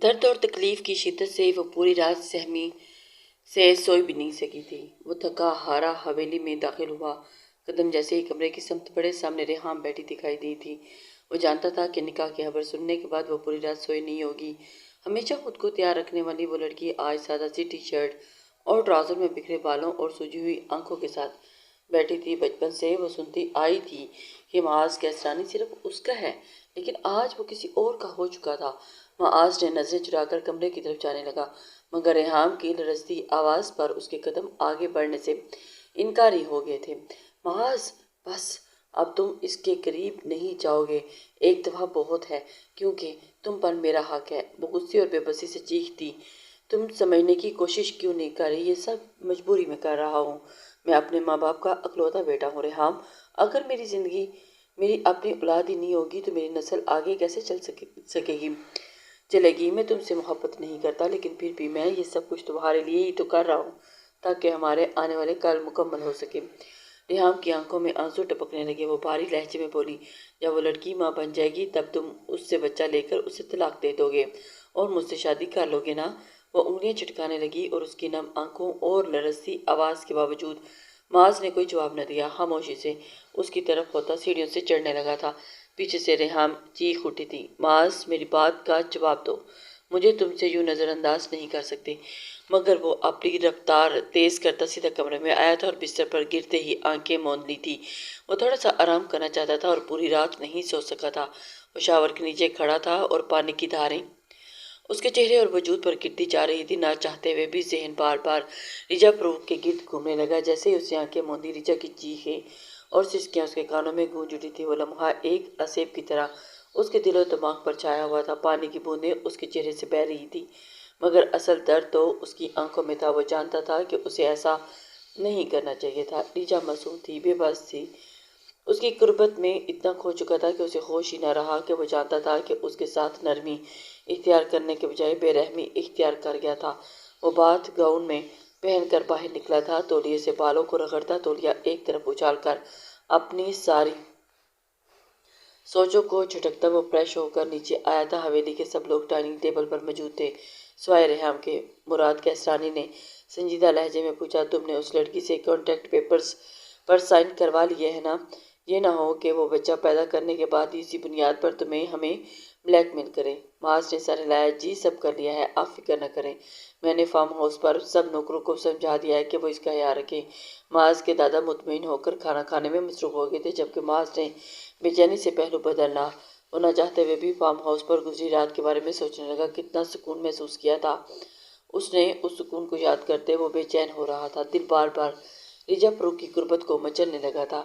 درد اور تکلیف کی شدت سے وہ پوری رات سہمی سے سوئی بھی نہیں سکی تھی۔ وہ تھکا ہارا حویلی میں داخل ہوا۔ قدم جیسے ہی کمرے کی سمت بڑھے، سامنے ریحام بیٹھی دکھائی دی تھی۔ وہ جانتا تھا کہ نکاح کی خبر سننے کے بعد وہ پوری رات سوئی نہیں ہوگی۔ ہمیشہ خود کو تیار رکھنے والی وہ لڑکی آج سادہ سی ٹی شرٹ اور ٹراؤزر میں بکھرے بالوں اور سوجی ہوئی آنکھوں کے ساتھ بیٹھی تھی۔ بچپن سے وہ سنتی آئی تھی کہ معاذ کیسرانی صرف اس کا ہے، لیکن آج وہ کسی اور کا ہو چکا تھا۔ معاذ نے نظریں چرا کر کمرے کی طرف جانے لگا، مگر ریحام کی لرزتی آواز پر اس کے قدم آگے بڑھنے سے انکاری ہو گئے تھے۔ معاذ، بس، اب تم اس کے قریب نہیں جاؤ گے۔ ایک دفعہ بہت ہے، کیونکہ تم پر میرا حق ہے۔ وہ غصے اور بے بسی سے چیختی، تم سمجھنے کی کوشش کیوں نہیں کر رہی؟ یہ سب مجبوری میں کر رہا ہوں۔ میں اپنے ماں باپ کا اکلوتا بیٹا ہوں ریحام۔ اگر میری زندگی میری اپنی اولاد ہی نہیں ہوگی تو میری نسل آگے کیسے چلے گی؟ میں تم سے محبت نہیں کرتا، لیکن پھر بھی میں یہ سب کچھ تمہارے لیے ہی تو کر رہا ہوں، تاکہ ہمارے آنے والے کل مکمل ہو سکے۔ ریحام کی آنکھوں میں آنسو ٹپکنے لگے۔ وہ بھاری لہجے میں بولی، جب وہ لڑکی ماں بن جائے گی تب تم اس سے بچہ لے کر اسے طلاق دے دو گے اور مجھ سے شادی کر لو گے نا؟ وہ انگلیاں چٹکانے لگی اور اس کی نم آنکھوں اور لرزتی آواز کے باوجود معاذ نے کوئی جواب نہ دیا۔ خاموشی سے اس کی طرف ہوتا سیڑھیوں سے چڑھنے لگا تھا۔ پیچھے سے ریحام چیخ اٹھی تھی، معاذ، میری بات کا جواب دو، مجھے تم سے یوں نظر انداز نہیں کر سکتے۔ مگر وہ اپنی رفتار تیز کرتا سیدھا کمرے میں آیا تھا اور بستر پر گرتے ہی آنکھیں موند لی تھی۔ وہ تھوڑا سا آرام کرنا چاہتا تھا اور پوری رات نہیں سو سکا تھا۔ وہ شاور کے نیچے کھڑا تھا اور پانی کی دھاریں اس کے چہرے اور وجود پر گرتی جا رہی تھی۔ نہ چاہتے ہوئے بھی ذہن بار بار ریجا فروخ کے گرد گھومنے لگا۔ جیسے ہی اس نے آنکھیں موندی، ریجا کی چیخیں اور سسکیاں اس کے کانوں میں گونج اٹھی تھی۔ وہ لمحہ ایک اسیب کی طرح اس کے دل و دماغ پر چھایا ہوا تھا۔ پانی کی بوندیں اس کے چہرے سے بہہ رہی تھی، مگر اصل درد تو اس کی آنکھوں میں تھا۔ وہ جانتا تھا کہ اسے ایسا نہیں کرنا چاہیے تھا۔ ریجا معصوم تھی، بے بس تھی، اس کی قربت میں اتنا کھو چکا تھا کہ اسے ہوش ہی نہ رہا کہ وہ جانتا تھا کہ اس کے ساتھ نرمی اختیار کرنے کے بجائے بے رحمی اختیار کر گیا تھا۔ وہ باتھ گاؤن میں پہن کر باہر نکلا تھا، تولیے سے بالوں کو رگڑتا، تولیہ ایک طرف اچھال کر اپنی ساری سوچوں کو جھٹکتا وہ فریش ہو کر نیچے آیا تھا۔ حویلی کے سب لوگ ڈائننگ ٹیبل پر موجود تھے، سوائے ریحام کے۔ مراد کیسرانی نے سنجیدہ لہجے میں پوچھا، تم نے اس لڑکی سے کانٹریکٹ پیپرز پر سائن کروا لیے ہیں نا؟ یہ نہ ہو کہ وہ بچہ پیدا کرنے کے بعد اسی بنیاد پر ہمیں بلیک میل کرے۔ معاذ نے سر ہلایا، جی سب کر لیا ہے، آپ فکر نہ کریں۔ میں نے فارم ہاؤس پر سب نوکروں کو سمجھا دیا ہے کہ وہ اس کا خیال رکھیں۔ معاذ کے دادا مطمئن ہو کر کھانا کھانے میں مصروف ہو گئے تھے، جبکہ معاذ نے بے چینی سے پہلو بدلنا وہ نہ چاہتے ہوئے بھی فارم ہاؤس پر گزری رات کے بارے میں سوچنے لگا۔ کتنا سکون محسوس کیا تھا اس نے۔ اس سکون کو یاد کرتے وہ بے چین ہو رہا تھا۔ دل بار بار ریجا فروخ کی قربت کو مچلنے لگا تھا،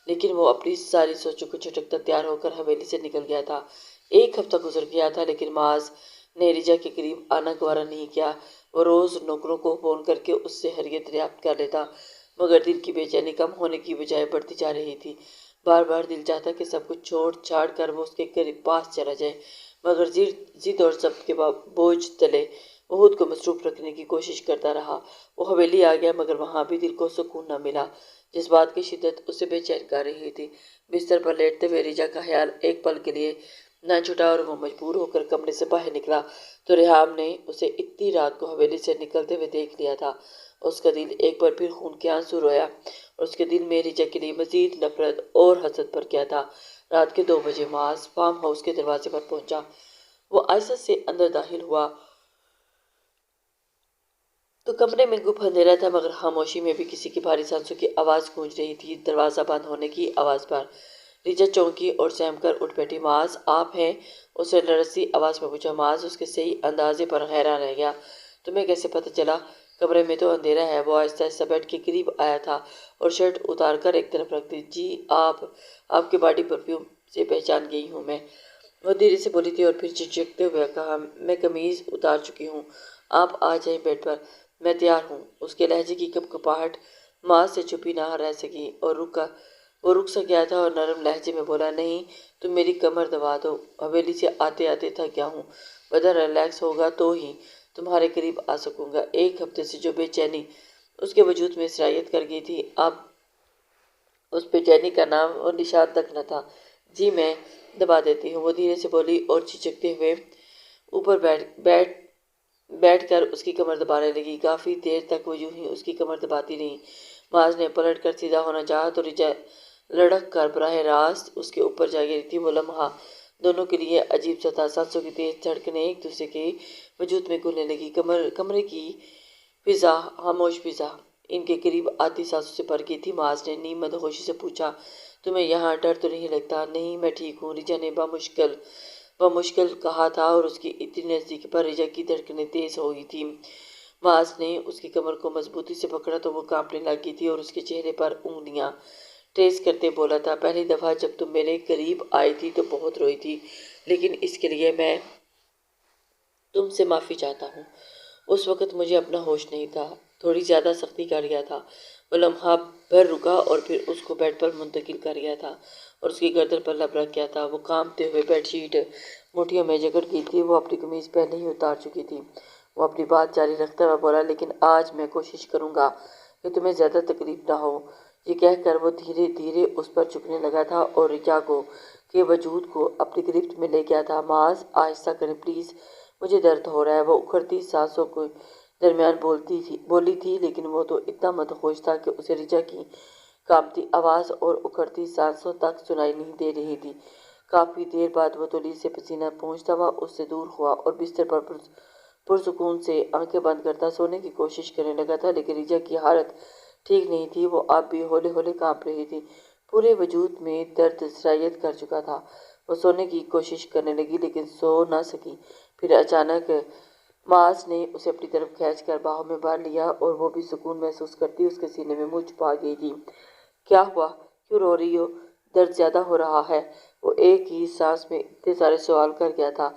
لیکن وہ اپنی ساری سوچوں کو جھٹکتا تیار ہو کر حویلی سے نکل گیا تھا۔ ایک ہفتہ گزر گیا تھا، لیکن معاذ نے ریجا کے قریب آنا گوارا نہیں کیا۔ وہ روز نوکروں کو فون کر کے اس سے حیثیت دریافت کر لیتا، مگر دل کی بے چینی کم ہونے کی بجائے بڑھتی جا رہی تھی۔ بار بار دل چاہتا کہ سب کچھ چھوڑ چھاڑ کر وہ اس کے پاس چلا جائے، مگر ضد اور ضبط کے بوجھ تلے وہ خود کو مصروف رکھنے کی کوشش کرتا رہا۔ وہ حویلی آ گیا، مگر وہاں بھی دل کو سکون نہ ملا۔ جس بات کی شدت اسے بے چین کر رہی تھی، بستر پر لیٹتے ہوئے ریجا کا خیال ایک پل کے لیے نہ چھوٹا، اور وہ مجبور ہو کر کمرے سے باہر نکلا تو ریحام نے اسے اتنی رات کو حویلی سے نکلتے ہوئے دیکھ لیا تھا۔ اس کا دل ایک بار پھر خون کے آنسو رویا اور اس کے دل میں ریجا کے لیے مزید نفرت اور حسد بھر گیا تھا۔ رات کے 2 بجے معاذ فارم ہاؤس کے دروازے پر پہنچا۔ وہ آہستہ سے اندر داخل ہوا تو کمرے میں گپ اندھیرا تھا، مگر خاموشی میں بھی کسی کی بھاری سانسوں کی آواز گونج رہی تھی، دروازہ بند ہونے کی آواز پر۔ ریجا چونکی اور سہم کر اٹھ بیٹھی۔ معاذ، آپ ہیں؟ اس نے لرزتی آواز میں پوچھا۔ معاذ اس کے صحیح اندازے پر حیران رہ گیا، تمہیں کیسے پتہ چلا؟ کمرے میں تو اندھیرا ہے۔ وہ آہستہ آہستہ بیڈ کے قریب آیا تھا اور شرٹ اتار کر ایک طرف رکھ دی۔ جی، آپ کے باڈی پرفیوم سے پہچان گئی ہوں میں، وہ دھیرے سے بولی تھی، اور پھر جھجکتے ہوئے کہا، میں قمیض اتار چکی ہوں، آپ آ جائیں بیڈ پر، میں تیار ہوں۔ اس کے لہجے کی کپکپاہٹ معاذ سے چھپی نہ رہ سکی اور وہ رک سا گیا تھا اور نرم لہجے میں بولا، نہیں، تم میری کمر دبا دو، حویلی سے آتے آتے تھک گیا ہوں، بدن ریلیکس ہوگا تو ہی تمہارے قریب آ سکوں گا۔ ایک ہفتے سے جو بے چینی اس کے وجود میں سرایت کر گئی تھی، اب اس بے چینی کا نام اور نشان تک نہ تھا۔ جی، میں دبا دیتی ہوں، وہ دھیرے سے بولی اور جھجکتے ہوئے اوپر بیٹھ کر اس کی کمر دبانے لگی۔ کافی دیر تک وہ یوں ہی اس کی کمر دباتی رہی۔ معاذ نے پلٹ کر سیدھا ہونا چاہا تو رجا لڑک کر براہ راست اس کے اوپر جا گری تھی۔ وہ لمحہ دونوں کے لیے عجیب سا تھا۔ سانسوں کی تیز دھڑکنیں ایک دوسرے کے وجود میں گھلنے لگی۔ کمرے کی فضا خاموش فضا ان کے قریب آتی سانسوں سے بھر گئی تھی۔ معاذ نے نیم مدہوشی سے پوچھا، تمہیں یہاں ڈر تو نہیں لگتا؟ نہیں، میں ٹھیک ہوں، رجا نے بمشکل کہا تھا، اور اس کی اتنی نزدیکی پر رجا کی دھڑکنیں تیز ہو گئی تھیں۔ معاذ نے اس کی کمر کو مضبوطی سے پکڑا تو وہ کانپنے لگی تھی اور اس کے چہرے پر انگلیاں ٹریس کرتے بولا تھا، پہلی دفعہ جب تم میرے قریب آئی تھی تو بہت روئی تھی، لیکن اس کے لیے میں تم سے معافی چاہتا ہوں۔ اس وقت مجھے اپنا ہوش نہیں تھا، تھوڑی زیادہ سختی کر گیا تھا۔ وہ لمحہ بھر رکا اور پھر اس کو بیڈ پر منتقل کر گیا تھا اور اس کی گردن پر لب رکھ گیا تھا۔ وہ کانپتے ہوئے بیڈ شیٹ مٹھیوں میں جکڑ گئی تھی۔ وہ اپنی قمیض پہلے ہی اتار چکی تھی۔ وہ اپنی بات جاری رکھتا ہوا بولا، لیکن آج میں کوشش کروں گا کہ تمہیں زیادہ تکلیف نہ ہو۔ یہ کہہ کر وہ دھیرے دھیرے اس پر جھکنے لگا تھا اور رجا کے وجود کو اپنی گرفت میں لے گیا تھا۔ معاذ، آہستہ کریں پلیز، مجھے درد ہو رہا ہے، وہ اکھڑتی سانسوں کے درمیان بولی تھی، لیکن وہ تو اتنا مدہوش تھا کہ اسے رجا کی کانپتی آواز اور اکھڑتی سانسوں تک سنائی نہیں دے رہی تھی۔ کافی دیر بعد وہ تولی سے پسینہ پہنچتا ہوا اس سے دور ہوا اور بستر پر پرسکون سے آنکھیں بند کرتا سونے کی کوشش کرنے لگا تھا، لیکن رجا کی حالت ٹھیک نہیں تھی۔ وہ اب بھی ہولے ہولے کانپ رہی تھی، پورے وجود میں درد سرایت کر چکا تھا۔ وہ سونے کی کوشش کرنے لگی لیکن سو نہ سکی۔ پھر اچانک معاذ نے اسے اپنی طرف کھینچ کر باہوں میں بھر لیا اور وہ بھی سکون محسوس کرتی اس کے سینے میں منہ چھپا گئی تھی۔ کیا ہوا؟ کیوں رو رہی ہو؟ درد زیادہ ہو رہا ہے؟ وہ ایک ہی سانس میں اتنے سارے سوال کر گیا تھا۔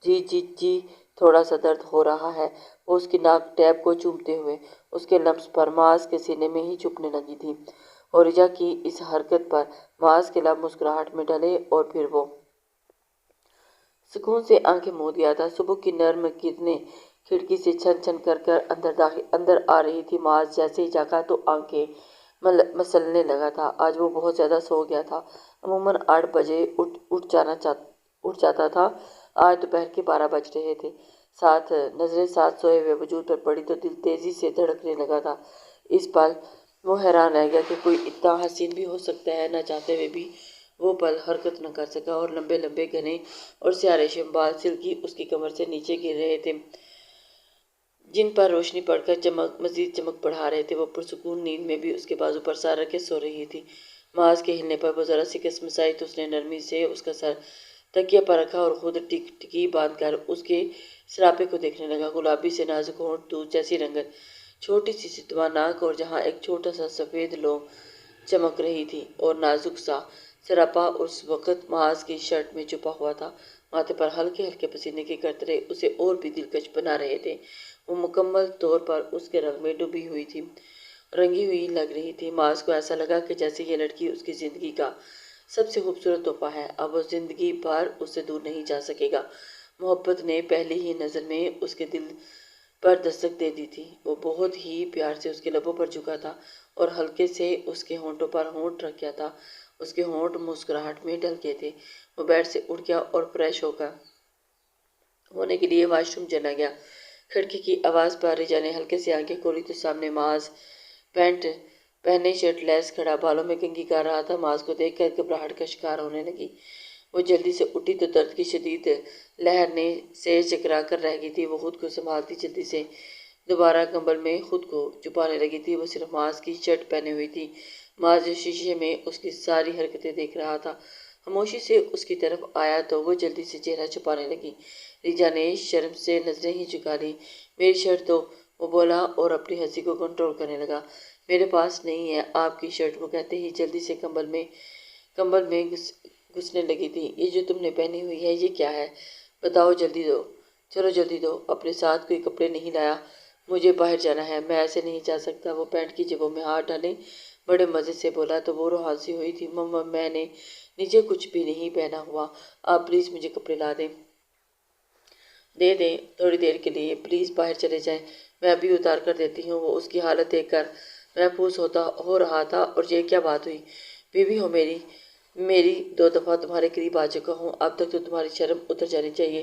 جی، تھوڑا سا درد ہو رہا ہے، وہ اس کی ناک ٹیپ کو چومتے ہوئے اس کے لمس پر معاذ کے سینے میں ہی چھپنے لگی تھی، اور رجا کی اس حرکت پر معاذ کے لب مسکراہٹ میں ڈھلے اور پھر وہ سکون سے آنکھیں موند گیا تھا۔ صبح کی نرم کرنیں کھڑکی سے چھن چھن کر اندر آ رہی تھی۔ معاذ جیسے ہی جاگا تو آنکھیں مسلنے لگا تھا۔ آج وہ بہت زیادہ سو گیا تھا، عموماً 8 بجے اٹھ جاتا تھا، آج دوپہر کے 12 بج رہے تھے۔ نظریں ساتھ سوئے ہوئے وجود پر پڑی تو دل تیزی سے دھڑکنے لگا تھا۔ اس پل وہ حیران رہ گیا کہ کوئی اتنا حسین بھی ہو سکتا ہے۔ نہ چاہتے ہوئے بھی وہ پل حرکت نہ کر سکا اور لمبے لمبے گھنے اور سیاہ ریشم بال سلکی اس کی کمر سے نیچے گر رہے تھے، جن پر روشنی پڑ کر مزید چمک بڑھا رہے تھے۔ وہ پرسکون نیند میں بھی اس کے بازو پر سر رکھے سو رہی تھی۔ معاذ کے ہلنے پر وہ ذرا سی کسمسائی تو اس نے نرمی سے اس کا سر تکیے پر رکھا اور خود ٹکی باندھ کر اس کے سراپے کو دیکھنے لگا۔ گلابی سے نازک ہونٹ، دودھ جیسی رنگت، چھوٹی سی ستوا ناک اور جہاں ایک چھوٹا سا سفید لوم چمک رہی تھی، اور نازک سا سراپا اس وقت معاذ کی شرٹ میں چھپا ہوا تھا۔ ماتھے پر ہلکے ہلکے پسینے کے قطرے اسے اور بھی دلکش بنا رہے تھے۔ وہ مکمل طور پر اس کے رنگ میں ڈوبی ہوئی تھی، رنگی ہوئی لگ رہی تھی۔ معاذ کو ایسا لگا کہ جیسے یہ لڑکی اس کی زندگی کا سب سے خوبصورت تحفہ ہے، اب وہ زندگی بھر اس سے دور نہیں جا سکے گا۔ محبت نے پہلی ہی نظر میں اس کے دل پر دستک دے دی تھی۔ وہ بہت ہی پیار سے اس کے لبوں پر جھکا تھا اور ہلکے سے اس کے ہونٹوں پر ہونٹ رکھ گیا تھا۔ اس کے ہونٹ مسکراہٹ میں ڈھل گئے تھے۔ وہ بیڈ سے اٹھ گیا اور فریش ہونے کے لیے واش روم چلا گیا۔ کھڑکی کی آواز پر رجا نے ہلکے سے آنکھیں کھولی تو سامنے معاذ پینٹ پہنے شرٹ لیس کھڑا بالوں میں کنگھی کر رہا تھا۔ معاذ کو دیکھ کر گھبراہٹ کا شکار ہونے لگی۔ وہ جلدی سے اٹھی تو درد کی شدید لہر سے چکرا کر رہ گئی تھی۔ وہ خود کو سنبھالتی جلدی سے دوبارہ کمبل میں خود کو چھپانے لگی تھی۔ وہ صرف معاذ کی شرٹ پہنے ہوئی تھی۔ معاذ جو شیشے میں اس کی ساری حرکتیں دیکھ رہا تھا، خاموشی سے اس کی طرف آیا تو وہ جلدی سے چہرہ چھپانے لگی۔ رجا نے شرم سے نظریں ہی جھکا لیں۔ میری شرٹ دو، وہ بولا اور اپنی ہنسی کو کنٹرول کرنے لگا۔ میرے پاس نہیں ہے آپ کی شرٹ، وہ کہتے ہی جلدی سے کمبل میں گھسنے لگی تھی۔ یہ جو تم نے پہنی ہوئی ہے یہ کیا ہے؟ بتاؤ، جلدی دو، چلو جلدی دو۔ اپنے ساتھ کوئی کپڑے نہیں لایا؟ مجھے باہر جانا ہے، میں ایسے نہیں جا سکتا۔ وہ پینٹ کی جیبوں میں ہاتھ ڈالے بڑے مزے سے بولا تو وہ ہنسی ہوئی تھی۔ مما، میں نے نیچے کچھ بھی نہیں پہنا ہوا، آپ پلیز مجھے کپڑے لا دے دیں تھوڑی دیر کے لیے، پلیز باہر چلے جائیں، میں ابھی اتار کر دیتی ہوں۔ وہ اس کی حالت دیکھ کر محفوظ ہو رہا تھا۔ اور یہ کیا بات ہوئی؟ بیوی ہو میری 2 دفعہ تمہارے قریب آ چکا ہوں، اب تک تو تمہاری شرم اتر جانی چاہیے۔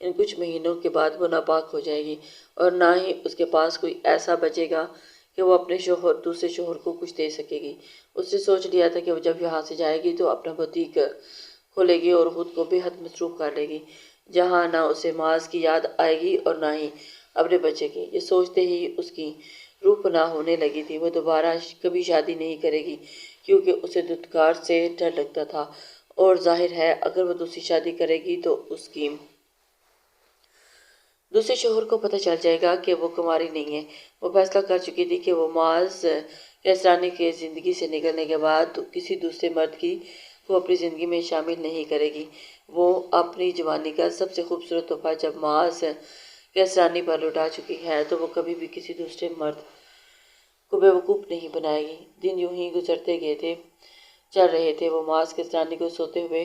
ان کچھ مہینوں کے بعد وہ ناپاک ہو جائے گی اور نہ ہی اس کے پاس کوئی ایسا بچے گا کہ وہ اپنے دوسرے شوہر کو کچھ دے سکے گی۔ اس نے سوچ لیا تھا کہ وہ جب یہاں سے جائے گی تو اپنا بوتیک کھولے گی اور خود کو بے حد مصروف کر لے گی، جہاں نہ اسے معاذ کی یاد آئے گی اور نہ ہی اپنے بچے کی۔ یہ سوچتے ہی اس کی روح پناہ ہونے لگی تھی۔ وہ دوبارہ کبھی شادی نہیں کرے گی کیونکہ اسے دھتکار سے ڈر لگتا تھا، اور ظاہر ہے اگر وہ دوسری شادی کرے گی تو اس کی دوسرے شوہر کو پتہ چل جائے گا کہ وہ کماری نہیں ہے۔ وہ فیصلہ کر چکی تھی کہ وہ معاذ کیسرانی کے زندگی سے نکلنے کے بعد کسی دوسرے مرد کی وہ اپنی زندگی میں شامل نہیں کرے گی۔ وہ اپنی جوانی کا سب سے خوبصورت تحفہ جب معاذ کیسرانی پر لوٹا چکی ہے تو وہ کبھی بھی کسی دوسرے مرد کو بیوقوف نہیں بنائے گی۔ دن یوں ہی گزرتے چل رہے تھے۔ وہ معاذ کیسرانی کو سوتے ہوئے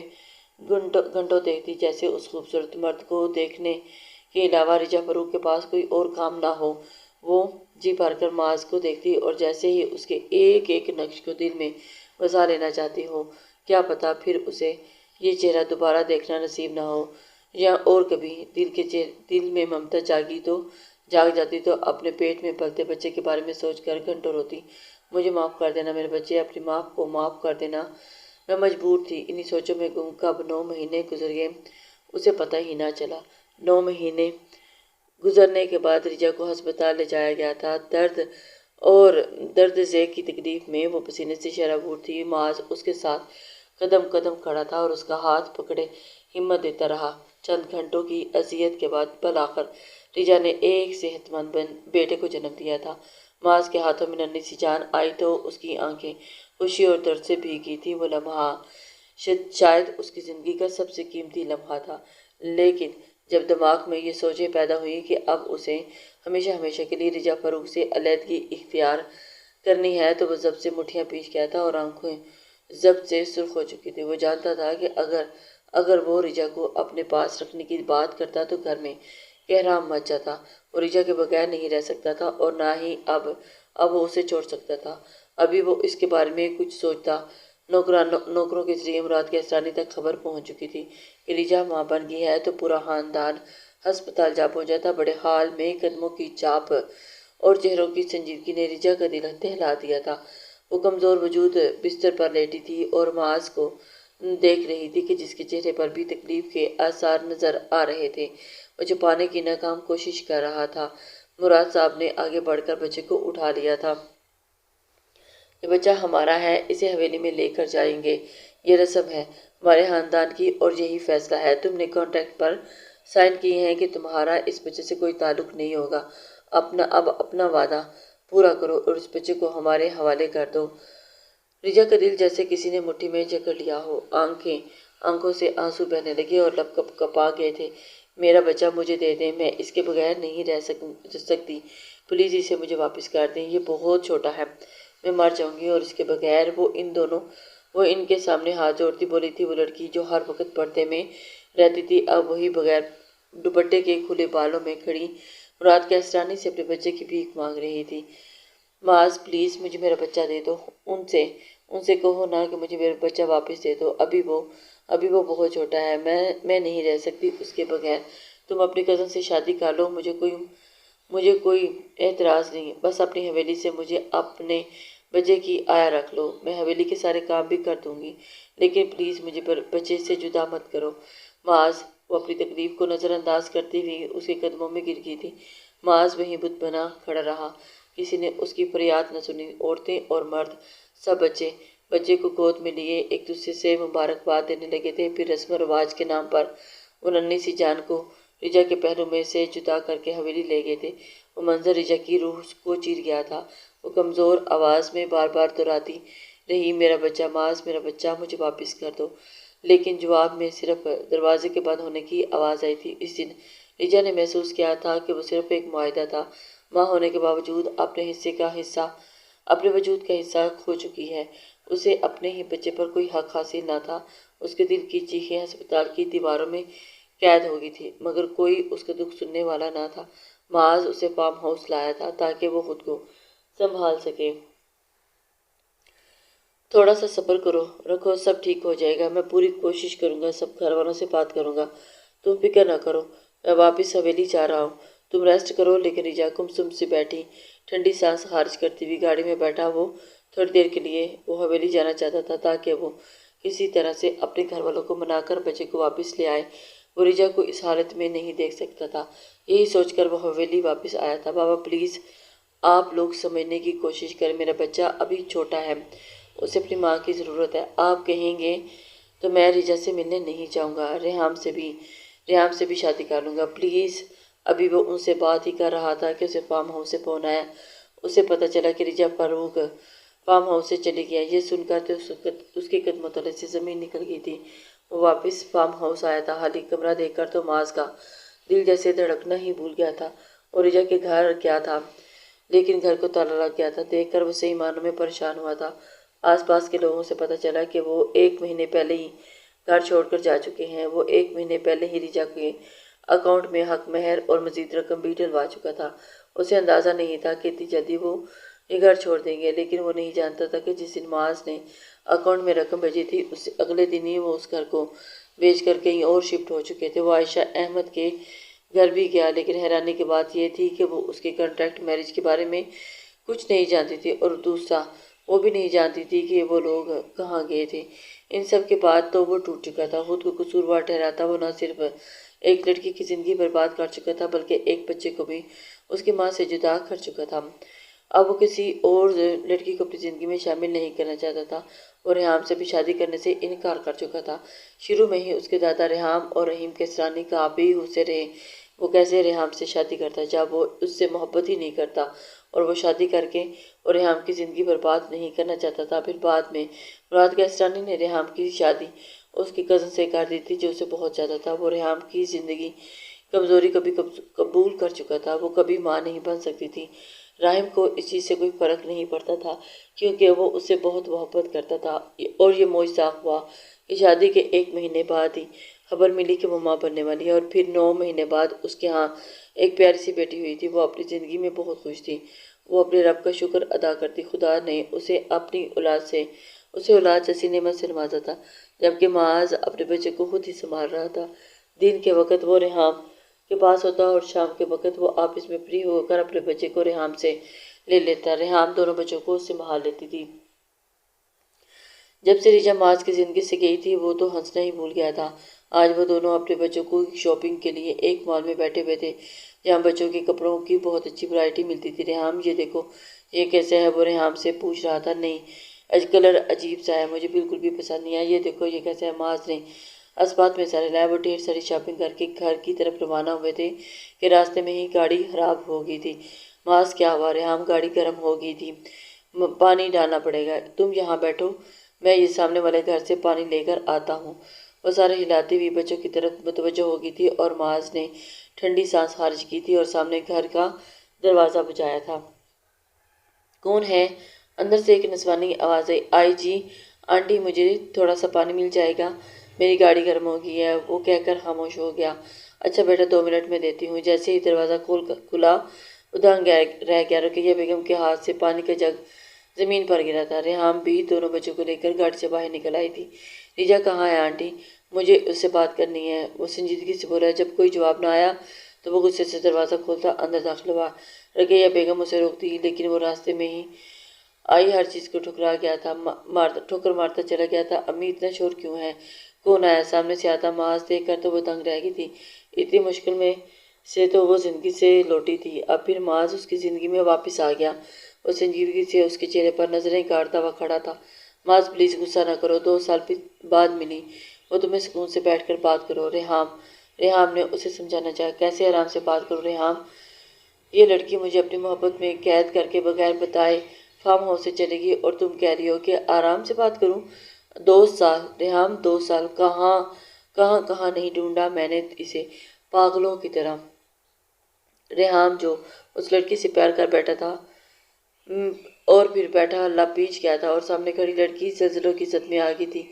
گھنٹوں دیکھتی، جیسے اس خوبصورت مرد کو دیکھنے کے علاوہ رجا فاروق کے پاس کوئی اور کام نہ ہو۔ وہ جی بھر کر معاذ کو دیکھتی اور جیسے ہی اس کے ایک ایک نقش کو دل میں بسا لینا چاہتی ہو۔ کیا پتا پھر اسے یہ چہرہ دوبارہ دیکھنا نصیب نہ ہو، یا اور کبھی دل میں ممتا جاگ جاتی تو اپنے پیٹ میں پلتے بچے کے بارے میں سوچ کر گھنٹوں روتی۔ مجھے معاف کر دینا میرے بچے، اپنی ماں کو معاف کر دینا، میں مجبور تھی۔ انہی سوچوں میں گم کب 9 مہینے گزر گئے اسے پتہ ہی نہ چلا۔ 9 مہینے گزرنے کے بعد رجا کو ہسپتال لے جایا گیا تھا۔ درد ذیل کی تکلیف میں وہ پسینے سے شرابور تھی۔ معاذ اس کے ساتھ قدم قدم کھڑا تھا اور اس کا ہاتھ پکڑے ہمت دیتا رہا۔ چند گھنٹوں کی اذیت کے بعد بالآخر رجا نے ایک صحت مند بیٹے کو جنم دیا تھا۔ معاذ کے ہاتھوں میں ننھی سی جان آئی تو اس کی آنکھیں خوشی اور درد سے بھیگ گئی تھیں۔ وہ لمحہ شاید اس کی زندگی کا سب سے قیمتی لمحہ تھا، لیکن جب دماغ میں یہ سوچیں پیدا ہوئیں کہ اب اسے ہمیشہ ہمیشہ کے لیے رجا فاروق سے علیحدگی اختیار کرنی ہے تو وہ ضبط سے مٹھیاں پیچ گیا تھا اور آنکھیں ضبط سے سرخ ہو چکی تھی۔ وہ جانتا تھا کہ اگر وہ رجا کو اپنے پاس رکھنے کی بات کرتا تو گھر میں کہرام مچ جاتا۔ وہ رجا کے بغیر نہیں رہ سکتا تھا اور نہ ہی اب وہ اسے چھوڑ سکتا تھا۔ ابھی وہ اس کے بارے میں کچھ سوچتا، نوکروں کے ذریعے مراد کیسرانی تک خبر پہنچ چکی تھی کہ رجا ماں بن گئی ہے تو پورا خاندان ہسپتال جا پہنچا تھا۔ بڑے حال میں قدموں کی چاپ اور چہروں کی سنجیدگی نے رجا کا دل دہلا دیا تھا۔ وہ کمزور وجود بستر پر لیٹی تھی اور معاذ کو دیکھ رہی تھی کہ جس کے چہرے پر بھی تکلیف کے آثار نظر آ رہے تھے۔ وہ چھپانے کی ناکام کوشش کر رہا تھا۔ مراد صاحب نے آگے بڑھ کر بچے کو اٹھا لیا تھا۔ یہ بچہ ہمارا ہے، اسے حویلی میں لے کر جائیں گے، یہ رسم ہے ہمارے خاندان کی اور یہی فیصلہ ہے۔ تم نے کانٹریکٹ پر سائن کیے ہیں کہ تمہارا اس بچے سے کوئی تعلق نہیں ہوگا۔ اب اپنا وعدہ پورا کرو اور اس بچے کو ہمارے حوالے کر دو۔ رجا کا دل جیسے کسی نے مٹھی میں جکڑ لیا ہو۔ آنکھوں سے آنسو بہنے لگے اور لب کپا گئے تھے۔ میرا بچہ مجھے دے دیں، میں اس کے بغیر نہیں رہ سکتی، پلیز اسے مجھے واپس کر دیں، یہ بہت چھوٹا ہے، میں مر جاؤں گی اور اس کے بغیر۔ وہ ان کے سامنے ہاتھ جوڑتی بولی تھی۔ وہ لڑکی جو ہر وقت پردے میں رہتی تھی اب وہی بغیر دوپٹے کے کھلے بالوں میں کھڑی مراد کیسرانی سے اپنے بچے کی بھیک مانگ رہی تھی۔ معاذ پلیز مجھے میرا بچہ دے دو، ان سے کہو نا کہ مجھے میرا بچہ واپس دے دو، ابھی وہ بہت چھوٹا ہے، میں نہیں رہ سکتی اس کے بغیر۔ تم اپنی کزن سے شادی کر لو، مجھے کوئی اعتراض نہیں، بس اپنی حویلی سے مجھے اپنے بچے کی آیا رکھ لو، میں حویلی کے سارے کام بھی کر دوں گی، لیکن پلیز مجھے بچے سے جدا مت کرو۔ معاذ وہ اپنی تکلیف کو نظر انداز کرتی ہوئی اس کے قدموں میں گر گئی تھی۔ معاذ وہیں بت بنا کھڑا رہا، کسی نے اس کی فریاد نہ سنی۔ عورتیں اور مرد سب بچے کو گود میں لیے ایک دوسرے سے مبارکباد دینے لگے تھے۔ پھر رسم و رواج کے نام پر وہ ننھی سی جان کو رجا کے پہلو میں سے جدا کر کے حویلی لے گئے تھے۔ وہ منظر رجا کی روح کو چیر گیا تھا۔ وہ کمزور آواز میں بار بار دہراتی رہی، میرا بچہ معاذ، میرا بچہ مجھے واپس کر دو، لیکن جواب میں صرف دروازے کے بند ہونے کی آواز آئی تھی۔ اس دن رجا نے محسوس کیا تھا کہ وہ صرف ایک معاہدہ تھا۔ ماں ہونے کے باوجود اپنے وجود کا حصہ کھو چکی ہے۔ اسے اپنے ہی بچے پر کوئی حق حاصل نہ تھا۔ اس کے دل کی چیخیں ہسپتال کی دیواروں میں قید ہو گئی تھی، مگر کوئی اس کا دکھ سننے والا نہ تھا۔ معاذ اسے فارم ہاؤس لایا تھا تاکہ وہ خود کو سنبھال سکے۔ تھوڑا سا صبر رکھو، سب ٹھیک ہو جائے گا، میں پوری کوشش کروں گا، سب گھر والوں سے بات کروں گا، تم فکر نہ کرو۔ میں واپس حویلی جا رہا ہوں، تم ریسٹ کرو۔ لیکن ریجا گمسم سی بیٹھی، ٹھنڈی سانس خارج کرتی ہوئی گاڑی میں بیٹھا۔ وہ تھوڑی دیر کے لیے وہ حویلی جانا چاہتا تھا تاکہ وہ کسی طرح سے اپنے گھر والوں کو منا کر بچے کو واپس لے آئے۔ وہ ریجا کو اس حالت میں نہیں دیکھ سکتا تھا۔ یہی سوچ کر وہ حویلی واپس آیا تھا۔ بابا پلیز آپ لوگ سمجھنے کی کوشش کریں، میرا بچہ ابھی چھوٹا ہے، اسے اپنی ماں کی ضرورت ہے۔ آپ کہیں گے تو میں ریجا سے ملنے نہیں جاؤں گا، ریحام سے بھی شادی کر لوں گا، پلیز۔ ابھی وہ ان سے بات ہی کر رہا تھا کہ اسے فارم ہاؤس سے فون آیا۔ اسے پتہ چلا کہ ریجا فاروق فارم ہاؤس سے چلی گیا۔ یہ سن کر تو اس کے قدموں تلے سے زمین نکل گئی تھی۔ وہ واپس فارم ہاؤس آیا تھا۔ خالی کمرہ دیکھ کر تو معاذ کا دل جیسے دھڑکنا ہی بھول گیا تھا۔ اور ریجا کے گھر کیا تھا، لیکن گھر کو تالا لگ گیا تھا۔ دیکھ کر وہ صحیح معنوں میں پریشان ہوا تھا۔ آس پاس کے لوگوں سے پتہ چلا کہ وہ 1 مہینے پہلے ہی گھر چھوڑ کر جا چکے ہیں۔ وہ 1 مہینے پہلے ہی ریجا کے اکاؤنٹ میں حق مہر اور مزید رقم بھی ڈلوا چکا تھا۔ اسے اندازہ نہیں تھا کہ اتنی جلدی وہ یہ گھر چھوڑ دیں گے، لیکن وہ نہیں جانتا تھا کہ جس دن معاذ نے اکاؤنٹ میں رقم بھیجی تھی، اس سے اگلے دن ہی وہ اس گھر کو بیچ کر کہیں اور شفٹ ہو چکے تھے۔ وہ عائشہ احمد کے گھر بھی گیا، لیکن حیرانی کی بات یہ تھی کہ وہ اس کے کنٹریکٹ میرج کے بارے میں کچھ نہیں جانتی تھی، اور دوسرا وہ بھی نہیں جانتی تھی کہ وہ لوگ کہاں گئے تھے۔ ان سب کے بعد تو وہ ٹوٹ چکا تھا، خود کو قصوروار ٹھہراتا۔ وہ نہ صرف ایک لڑکی کی زندگی برباد کر چکا تھا بلکہ ایک بچے کو بھی اس کی ماں سے جدا کر چکا تھا۔ اب وہ کسی اور لڑکی کو اپنی زندگی میں شامل نہیں کرنا چاہتا تھا۔ وہ ریحام سے بھی شادی کرنے سے انکار کر چکا تھا۔ شروع میں ہی اس کے دادا ریحام اور رحیم کیسرانی کا بھی ہوشے رہے۔ وہ کیسے ریحام سے شادی کرتا جب وہ اس سے محبت ہی نہیں کرتا، اور وہ شادی کر کے اور ریحام کی زندگی برباد نہیں کرنا چاہتا تھا۔ پھر بعد میں مراد کیسرانی نے ریحام کی شادی اس کی کزن سے کر دی تھی جو اسے بہت زیادہ تھا۔ وہ ریحام کی زندگی کمزوری کبھی قبول کر چکا تھا، وہ کبھی ماں نہیں بن سکتی تھی۔ رحیم کو اس چیز سے کوئی فرق نہیں پڑتا تھا کیونکہ وہ اس سے بہت محبت کرتا تھا، اور یہ معجزہ ہوا کہ شادی کے 1 مہینے بعد ہی خبر ملی کہ وہ ماں بننے والی ہے، اور پھر 9 مہینے بعد اس کے ہاں ایک پیاری سی بیٹی ہوئی تھی۔ وہ اپنی زندگی میں بہت خوش تھی۔ وہ اپنے رب کا شکر ادا کرتی، خدا نے اسے اولاد جیسی نعمت سے نوازا تھا، جبکہ معاذ اپنے بچے کو خود ہی سنبھال رہا تھا۔ دن کے وقت وہ ریحام کے پاس ہوتا اور شام کے وقت وہ آفس میں فری ہو کر اپنے بچے کو ریحام سے لے لیتا۔ ریحام دونوں بچوں کو سنبھال لیتی تھی۔ جب سے ریجا معاذ کی زندگی سے گئی تھی وہ تو ہنسنا ہی بھول گیا تھا۔ آج وہ دونوں اپنے بچوں کو شاپنگ کے لیے ایک مال میں بیٹھے ہوئے تھے جہاں بچوں کے کپڑوں کی بہت اچھی ورائٹی ملتی تھی۔ ریحام یہ دیکھو یہ کیسے ہے، وہ ریحام سے پوچھ رہا تھا۔ نہیں، کلر عجیب سا ہے، مجھے بالکل بھی پسند نہیں آیا۔ یہ دیکھو یہ کیسا ہے، معاذ نے اسبات میں سارے لائے۔ وہ ڈھیر ساری شاپنگ کر کے گھر کی طرف روانہ ہوئے تھے کہ راستے میں ہی گاڑی خراب ہو گئی تھی۔ معاذ کیا ہوا؟ ریحام گاڑی گرم ہو گئی تھی، پانی ڈالنا پڑے گا، تم یہاں بیٹھو، میں یہ سامنے والے گھر سے پانی لے کر آتا ہوں۔ وہ سارے ہلاتی ہوئی بچوں کی طرف متوجہ ہو گئی تھی، اور معاذ نے ٹھنڈی سانس خارج کی تھی اور سامنے گھر کا دروازہ بجایا تھا۔ کون ہے؟ اندر سے ایک نسوانی آواز آئی۔ آئی جی آنٹی مجھے تھوڑا سا پانی مل جائے گا، میری گاڑی گرم ہو گئی ہے، وہ کہہ کر خاموش ہو گیا۔ اچھا بیٹا 2 منٹ میں دیتی ہوں۔ جیسے ہی دروازہ کھلا وہ دنگ رہ گیا۔ رقیہ بیگم کے ہاتھ سے پانی کا جگ زمین پر گرا تھا۔ ریحام بھی دونوں بچوں کو لے کر گاڑی سے باہر نکل آئی تھی۔ ریجا کہاں ہے آنٹی؟ مجھے اس سے بات کرنی ہے، وہ سنجیدگی سے بولا۔ جب کوئی جواب نہ آیا تو وہ غصے سے دروازہ کھولتا اندر داخل ہوا۔ رقیہ بیگم اسے روکتی لیکن وہ راستے میں ہی آئی ہر چیز کو ٹھوکر مارتا چلا گیا تھا۔ امی اتنا شور کیوں ہے؟ کون آیا؟ سامنے سے آتا معاذ دیکھ کر تو وہ دنگ رہ گئی تھی۔ اتنی مشکل میں سے تو وہ زندگی سے لوٹی تھی، اب پھر معاذ اس کی زندگی میں واپس آ گیا۔ وہ سنجیدگی سے اس کے چہرے پر نظریں گاڑتا ہوا کھڑا تھا۔ معاذ پلیز غصہ نہ کرو، 2 سال بعد ملی وہ تمہیں، سکون سے بیٹھ کر بات کرو۔ ریحام نے اسے سمجھانا چاہا۔ کیسے آرام سے بات کروں ریحام؟ یہ لڑکی مجھے اپنی محبت میں قید کر کے بغیر بتائے فارم ہاؤس سے چلے گی اور تم کہہ رہی ہو کہ آرام سے بات کروں؟ 2 سال ریحام، 2 سال کہاں نہیں ڈھونڈا میں نے اسے پاگلوں کی طرح۔ ریحام جو اس لڑکی سے پیار کر بیٹھا تھا اور پھر بیٹھا لب پیچ گیا تھا، اور سامنے کھڑی لڑکی زلزلوں کی زد میں آ گئی تھی۔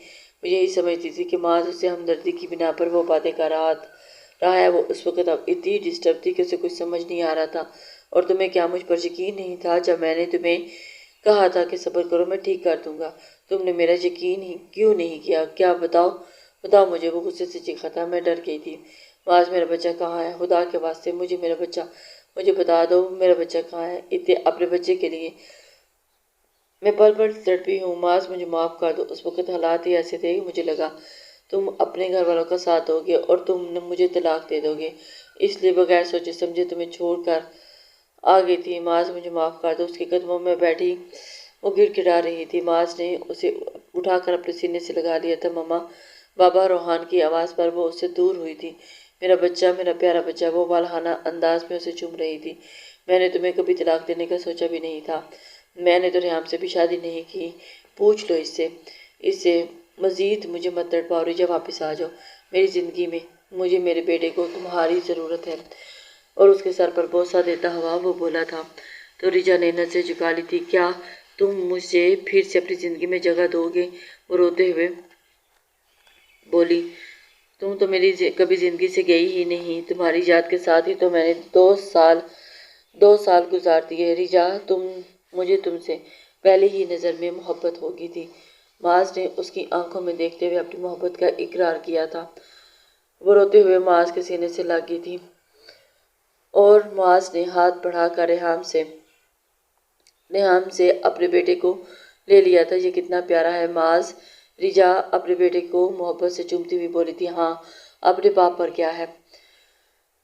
وہ یہی سمجھتی تھی کہ معاذ اس سے ہمدردی کی بنا پر وہ باتیں کر رہا ہے۔ وہ اس وقت اب اتنی ڈسٹرب تھی کہ اسے کچھ سمجھ نہیں آ رہا تھا۔ اور تمہیں کیا مجھ پر یقین نہیں تھا جب میں نے تمہیں کہا تھا کہ صبر کرو، میں ٹھیک کر دوں گا؟ تم نے میرا یقین کیوں نہیں کیا؟ کیا بتاؤ مجھے؟ وہ غصے سے چیخا تھا۔ میں ڈر گئی تھی معاذ میرا بچہ کہاں ہے؟ خدا کے واسطے مجھے بتا دو میرا بچہ کہاں ہے؟ اپنے بچے کے لیے میں پل پل تڑپی ہوں، معاذ مجھے معاف کر دو۔ اس وقت حالات ہی ایسے تھے کہ مجھے لگا تم اپنے گھر والوں کا ساتھ دو گے اور تم نے مجھے طلاق دے دو گے، اس لیے بغیر سوچے سمجھے تمہیں چھوڑ کر آ گئی تھی۔ معاذ مجھے معاف کر دو۔ اس کے قدموں میں بیٹھی وہ گر گڑا رہی تھی۔ معاذ نے اسے اٹھا کر اپنے سینے سے لگا لیا تھا۔ ماما، بابا روحان کی آواز پر وہ اس سے دور ہوئی تھی۔ میرا بچہ، میرا پیارا بچہ، وہ والہانہ انداز میں اسے چوم رہی تھی۔ میں نے تمہیں کبھی طلاق دینے کا سوچا بھی نہیں تھا۔ میں نے تو ریحام سے بھی شادی نہیں کی۔ پوچھ لو اس سے مزید مجھے مت تڑپاؤ۔ ریجا واپس آ جاؤ میری زندگی میں، مجھے میرے بیٹے کو تمہاری ضرورت ہے۔ اور اس کے سر پر بوسہ دیتا ہوا وہ بولا تھا۔ تو ریجا نے نظریں جھکا لی تھی۔ کیا تم مجھے پھر سے اپنی زندگی میں جگہ دو گے؟ وہ روتے ہوئے بولی، تم تو میری کبھی زندگی سے گئی ہی نہیں، تمہاری یاد کے ساتھ ہی تو میں نے 2 سال گزار دیے۔ ریجا، مجھے تم سے پہلے ہی نظر میں محبت ہو گئی تھی۔ معاذ نے اس کی آنکھوں میں دیکھتے ہوئے اپنی محبت کا اقرار کیا تھا۔ وہ روتے ہوئے معاذ کے سینے سے لگ گئی تھی اور معاذ نے ہاتھ بڑھا کر ریحام سے اپنے بیٹے کو لے لیا تھا۔ یہ کتنا پیارا ہے معاذ۔ ریجا اپنے بیٹے کو محبت سے چومتی ہوئی بولی تھی۔ ہاں، اپنے باپ پر کیا ہے؟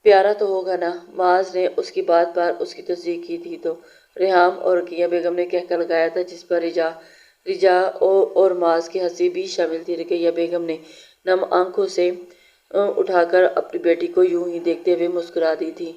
پیارا تو ہوگا نا؟ معاذ نے اس کی بات پر اس کی تصدیق کی تھی۔ تو ریحام اور رقیہ بیگم نے کہہ کر لگایا تھا، جس پر ریجا اور معاذ کی ہنسی بھی شامل تھی۔ رقیہ بیگم نے نم آنکھوں سے اٹھا کر اپنی بیٹی کو یوں ہی دیکھتے ہوئے مسکرا دی تھی۔